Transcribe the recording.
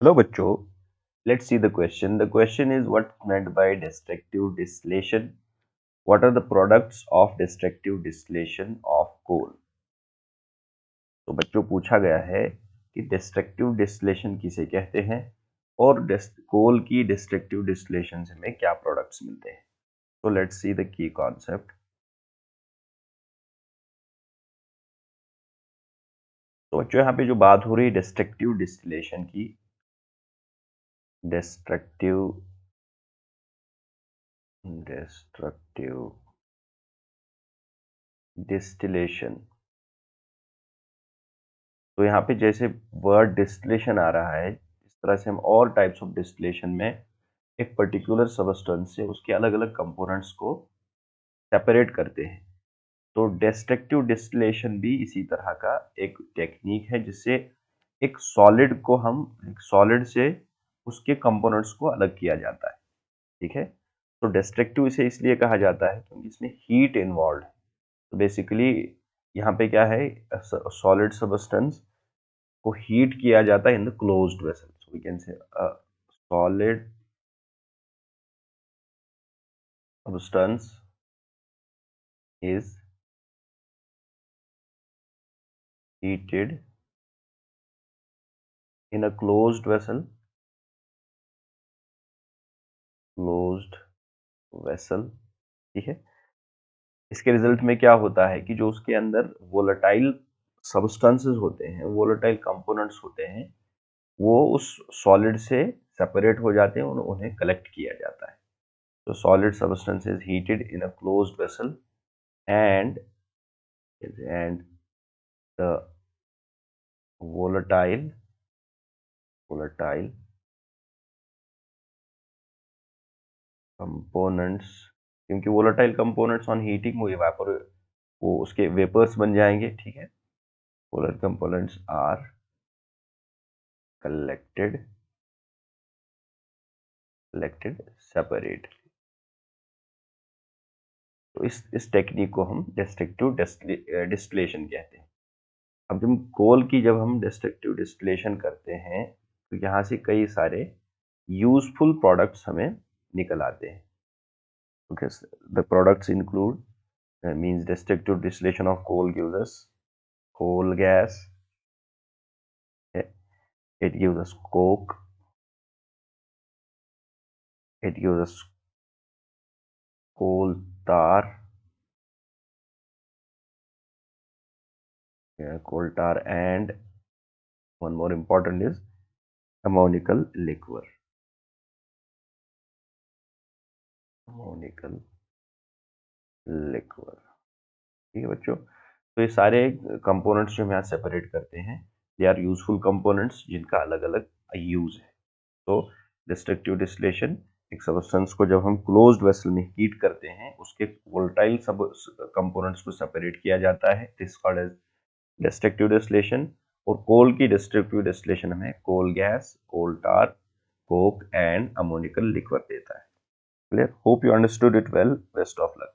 Hello bachcho, let's see the question. The question is what meant by destructive distillation? What are the products of destructive distillation of coal? तो बच्चों पूछा गया है कि destructive distillation किसे कहते हैं और कोल की destructive distillation से हमें क्या products मिलते हैं. So let's see the key concept. तो बच्चों यहाँ पे जो बात हो रही है destructive distillation की, destructive distillation. तो यहाँ पे जैसे वर्ड डिस्टिलेशन आ रहा है, इस तरह से हम और टाइप्स ऑफ डिस्टिलेशन में एक पर्टिकुलर सबस्टेंस से उसके अलग अलग कंपोनेंट्स को सेपरेट करते हैं. तो डिस्ट्रक्टिव डिस्टिलेशन भी इसी तरह का एक टेक्निक है जिससे एक सॉलिड को हम एक सॉलिड से उसके कंपोनेंट्स को अलग किया जाता है. ठीक है, तो डिस्ट्रक्टिव इसे इसलिए कहा जाता है क्योंकि इसमें हीट इन्वॉल्व है. तो बेसिकली यहाँ पे क्या है, सॉलिड सबस्टेंस को हीट किया जाता है in the closed vessel. So we can say solid substance is heated in a closed vessel. ठीक है, इसके रिजल्ट में क्या होता है कि जो उसके अंदर वोलेटाइल सब्सटेंसेस होते हैं, वोलेटाइल कंपोनेंट्स होते हैं, वो उस सॉलिड से सेपरेट हो जाते हैं और उन्हें कलेक्ट किया जाता है. तो solid substance is heated in a closed vessel and the volatile components, क्योंकि वोलेटाइल कंपोनेंट्स ऑन हीटिंग वो उसके वेपर्स बन जाएंगे. ठीक है, polar components are collected separate. तो इस टेक्निक को हम डिस्ट्रक्टिव डिस्टिलेशन कहते हैं. अब जब हम डिस्ट्रक्टिव डिस्टिलेशन करते हैं तो यहाँ से कई सारे यूजफुल प्रोडक्ट्स हमें निकल आते हैं. Okay, the products include means destructive distillation of coal gives us coal gas. It gives us coke. It gives us coal tar. And one more important is ammonical liquor. ठीक है बच्चों, तो ये सारे कंपोनेंट्स जो हम यहाँ सेपरेट करते हैं दे आर यूजफुल कंपोनेंट्स जिनका अलग अलग यूज है. तो डिस्ट्रक्टिव डिस्टिलेशन, एक सब्सटेंस को जब हम क्लोज्ड वेसल में हीट करते हैं उसके वोलेटाइल सब कंपोनेंट्स को सेपरेट किया जाता है, this called as destructive distillation. और कोल की डिस्ट्रक्टिव डिस्टिलेशन हमें coal gas, coal tar, coke and ammoniacal liquid देता है. Clear? Hope you understood it well. Best of luck.